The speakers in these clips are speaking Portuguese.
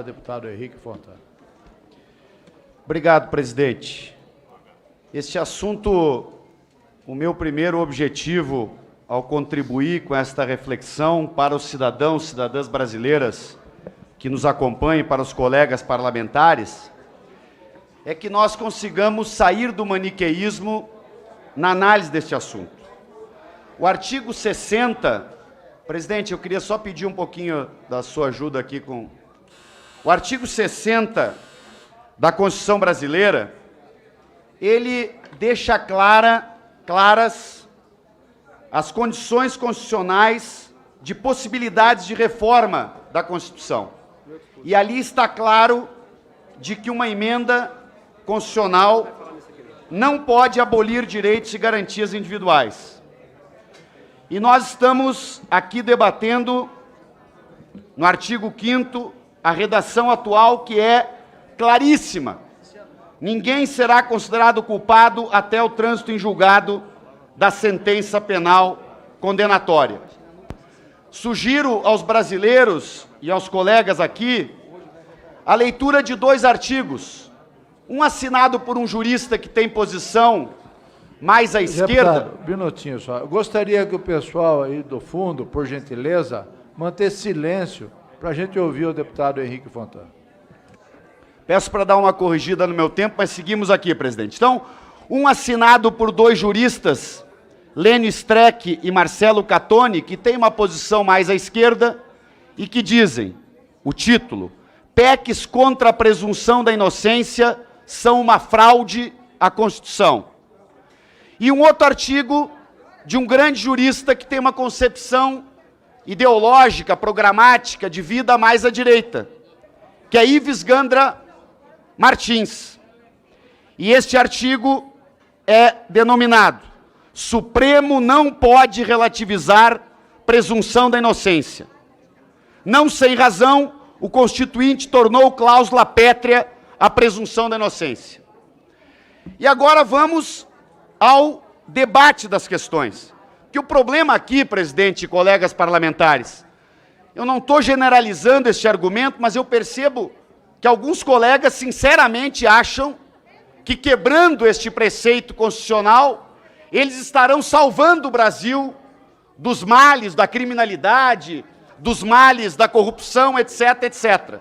Deputado Henrique Fontana. Obrigado, presidente. Este assunto, o meu primeiro objetivo ao contribuir com esta reflexão para os cidadãos e cidadãs brasileiras que nos acompanham, para os colegas parlamentares, é que nós consigamos sair do maniqueísmo na análise deste assunto. O artigo 60, presidente, eu queria só pedir um pouquinho da sua ajuda aqui com... O artigo 60 da Constituição brasileira, ele deixa claras as condições constitucionais de possibilidades de reforma da Constituição. E ali está claro de que uma emenda constitucional não pode abolir direitos e garantias individuais. E nós estamos aqui debatendo, no artigo 5º, a redação atual, que é claríssima. Ninguém será considerado culpado até o trânsito em julgado da sentença penal condenatória. Sugiro aos brasileiros e aos colegas aqui a leitura de 2 artigos. Um assinado por um jurista que tem posição mais à esquerda. Deputado, um minutinho só. Eu gostaria que o pessoal aí do fundo, por gentileza, mantesse silêncio para a gente ouvir o deputado Henrique Fontana. Peço para dar uma corrigida no meu tempo, mas seguimos aqui, presidente. Então, um assinado por 2 juristas, Lênio Streck e Marcelo Catoni, que tem uma posição mais à esquerda e que dizem, o título, PECs contra a presunção da inocência são uma fraude à Constituição. E um outro artigo de um grande jurista que tem uma concepção ideológica, programática, de vida mais à direita, que é Ives Gandra Martins. E este artigo é denominado Supremo não pode relativizar presunção da inocência. Não sem razão, o Constituinte tornou cláusula pétrea a presunção da inocência. E agora vamos ao debate das questões. Que o problema aqui, presidente e colegas parlamentares, eu não estou generalizando este argumento, mas eu percebo que alguns colegas sinceramente acham que, quebrando este preceito constitucional, eles estarão salvando o Brasil dos males da criminalidade, dos males da corrupção, etc, etc.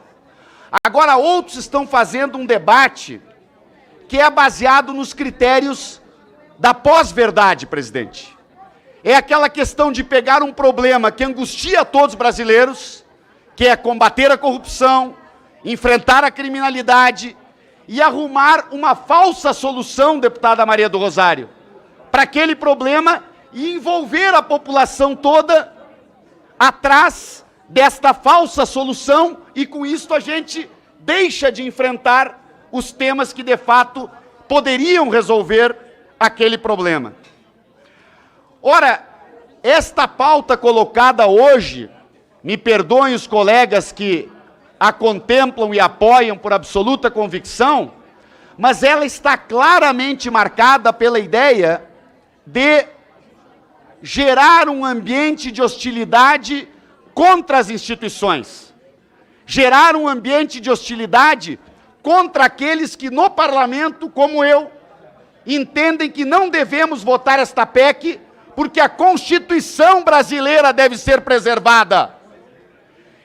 Agora, outros estão fazendo um debate que é baseado nos critérios da pós-verdade, presidente. É aquela questão de pegar um problema que angustia todos os brasileiros, que é combater a corrupção, enfrentar a criminalidade e arrumar uma falsa solução, deputada Maria do Rosário, para aquele problema e envolver a população toda atrás desta falsa solução e com isso a gente deixa de enfrentar os temas que de fato poderiam resolver aquele problema. Ora, esta pauta colocada hoje, me perdoem os colegas que a contemplam e apoiam por absoluta convicção, mas ela está claramente marcada pela ideia de gerar um ambiente de hostilidade contra as instituições, gerar um ambiente de hostilidade contra aqueles que no parlamento, como eu, entendem que não devemos votar esta PEC porque a Constituição brasileira deve ser preservada.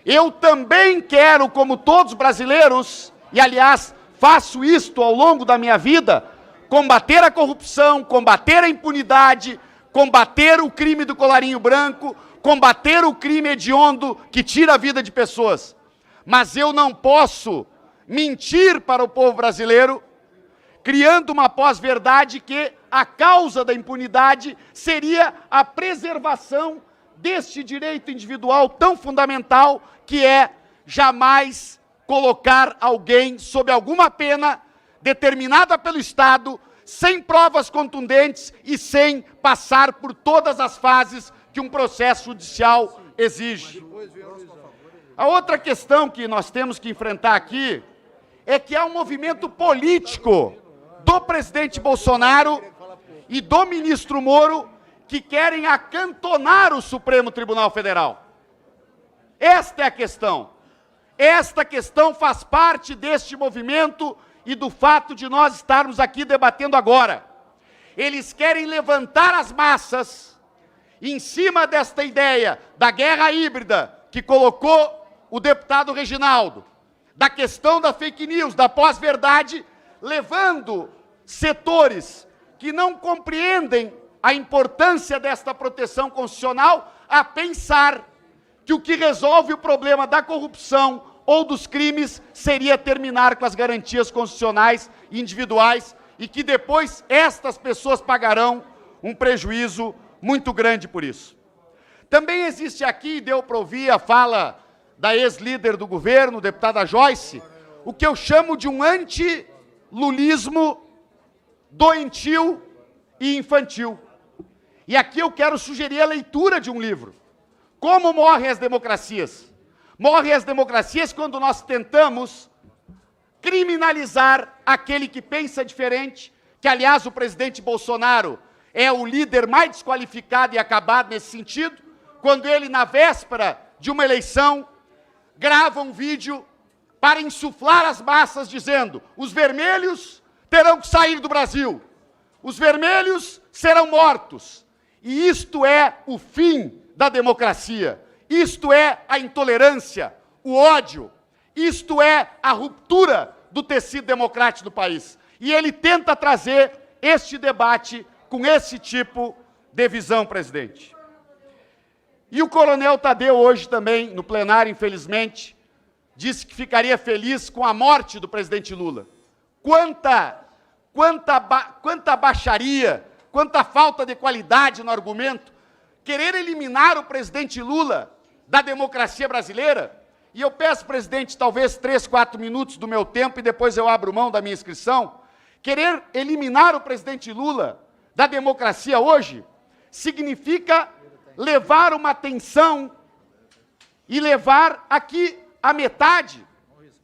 Eu também quero, como todos os brasileiros, e aliás, faço isto ao longo da minha vida, combater a corrupção, combater a impunidade, combater o crime do colarinho branco, combater o crime hediondo que tira a vida de pessoas. Mas eu não posso mentir para o povo brasileiro, criando uma pós-verdade que a causa da impunidade seria a preservação deste direito individual tão fundamental que é jamais colocar alguém sob alguma pena determinada pelo Estado, sem provas contundentes e sem passar por todas as fases que um processo judicial exige. A outra questão que nós temos que enfrentar aqui é que há um movimento político do presidente Bolsonaro e do ministro Moro que querem acantonar o Supremo Tribunal Federal. Esta é a questão. Esta questão faz parte deste movimento e do fato de nós estarmos aqui debatendo agora. Eles querem levantar as massas em cima desta ideia da guerra híbrida que colocou o deputado Reginaldo, da questão da fake news, da pós-verdade, levando setores que não compreendem a importância desta proteção constitucional a pensar que o que resolve o problema da corrupção ou dos crimes seria terminar com as garantias constitucionais individuais e que depois estas pessoas pagarão um prejuízo muito grande por isso. Também existe aqui, deu para ouvir a fala da ex-líder do governo, deputada Joyce, o que eu chamo de um anti-lulismo doentio e infantil. E aqui eu quero sugerir a leitura de um livro. Como morrem as democracias? Morrem as democracias quando nós tentamos criminalizar aquele que pensa diferente, que, aliás, o presidente Bolsonaro é o líder mais desqualificado e acabado nesse sentido, quando ele, na véspera de uma eleição, grava um vídeo para insuflar as massas, dizendo: os vermelhos terão que sair do Brasil, os vermelhos serão mortos. E isto é o fim da democracia, isto é a intolerância, o ódio, isto é a ruptura do tecido democrático do país. E ele tenta trazer este debate com esse tipo de visão, presidente. E o coronel Tadeu hoje também, no plenário, infelizmente, disse que ficaria feliz com a morte do presidente Lula. Quanta baixaria, quanta falta de qualidade no argumento, querer eliminar o presidente Lula da democracia brasileira. E eu peço, presidente, talvez 3, 4 minutos do meu tempo e depois eu abro mão da minha inscrição. Querer eliminar o presidente Lula da democracia hoje significa levar uma tensão e levar aqui a metade,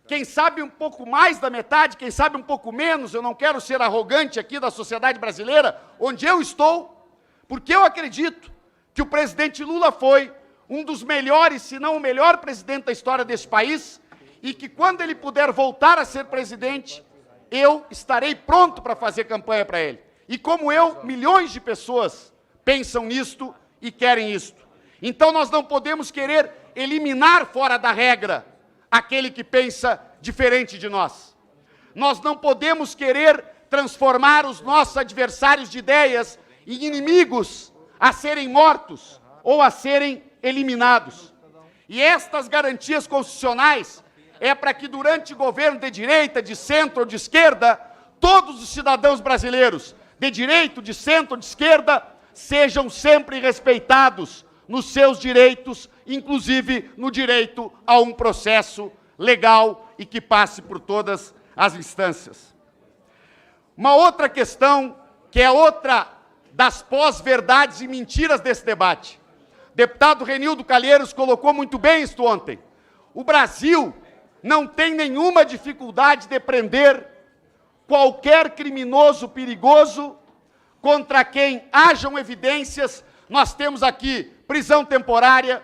quem sabe um pouco mais da metade, quem sabe um pouco menos, eu não quero ser arrogante aqui da sociedade brasileira, onde eu estou, porque eu acredito que o presidente Lula foi um dos melhores, se não o melhor presidente da história desse país, e que quando ele puder voltar a ser presidente, eu estarei pronto para fazer campanha para ele. E como eu, milhões de pessoas pensam nisto e querem isto. Então nós não podemos querer eliminar fora da regra aquele que pensa diferente de nós. Nós não podemos querer transformar os nossos adversários de ideias em inimigos a serem mortos ou a serem eliminados. E estas garantias constitucionais é para que durante o governo de direita, de centro ou de esquerda, todos os cidadãos brasileiros, de direita, de centro ou de esquerda, sejam sempre respeitados nos seus direitos, inclusive no direito a um processo legal e que passe por todas as instâncias. Uma outra questão, que é outra das pós-verdades e mentiras desse debate. O deputado Renildo Calheiros colocou muito bem isto ontem. O Brasil não tem nenhuma dificuldade de prender qualquer criminoso perigoso contra quem hajam evidências. Nós temos aqui prisão temporária,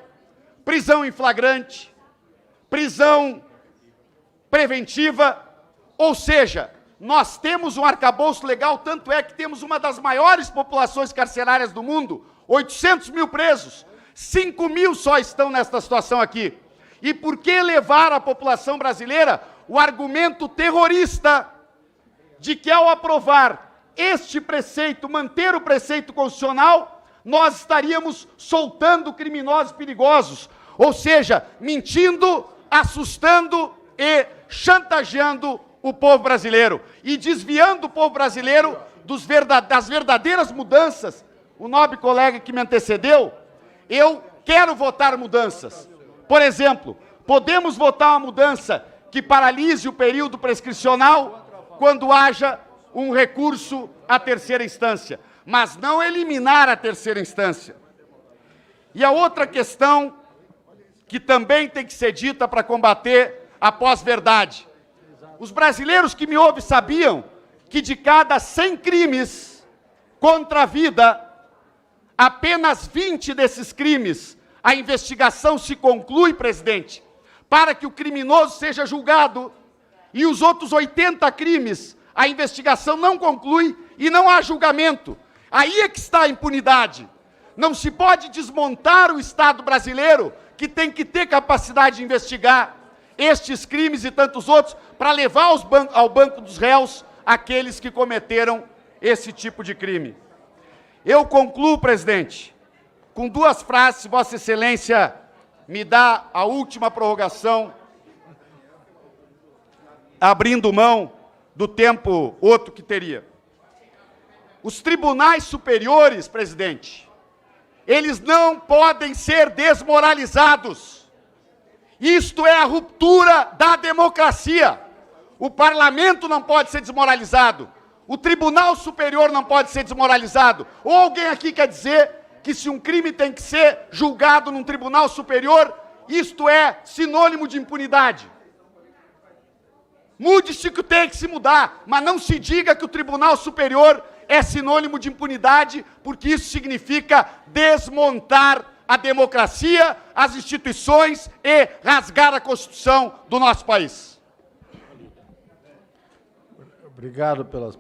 prisão em flagrante, prisão preventiva, ou seja, nós temos um arcabouço legal, tanto é que temos uma das maiores populações carcerárias do mundo, 800 mil presos, 5 mil só estão nesta situação aqui. E por que levar à população brasileira o argumento terrorista de que ao aprovar este preceito, manter o preceito constitucional, nós estaríamos soltando criminosos perigosos, ou seja, mentindo, assustando e chantageando o povo brasileiro e desviando o povo brasileiro das verdadeiras mudanças. O nobre colega que me antecedeu, eu quero votar mudanças. Por exemplo, podemos votar uma mudança que paralise o período prescricional quando haja um recurso à terceira instância, mas não eliminar a terceira instância. E a outra questão que também tem que ser dita para combater a pós-verdade. Os brasileiros que me ouvem sabiam que de cada 100 crimes contra a vida, apenas 20 desses crimes a investigação se conclui, presidente, para que o criminoso seja julgado, e os outros 80 crimes, a investigação não conclui e não há julgamento. Aí é que está a impunidade. Não se pode desmontar o Estado brasileiro, que tem que ter capacidade de investigar estes crimes e tantos outros, para levar ao banco dos réus aqueles que cometeram esse tipo de crime. Eu concluo, presidente, com duas frases, Vossa Excelência me dá a última prorrogação, abrindo mão do tempo outro que teria. Os tribunais superiores, presidente, eles não podem ser desmoralizados. Isto é a ruptura da democracia. O parlamento não pode ser desmoralizado. O Tribunal Superior não pode ser desmoralizado. Ou alguém aqui quer dizer que se um crime tem que ser julgado num Tribunal Superior, isto é sinônimo de impunidade? Mude-se o que tem que se mudar, mas não se diga que o Tribunal Superior é sinônimo de impunidade, porque isso significa desmontar a democracia, as instituições e rasgar a Constituição do nosso país. Obrigado pelas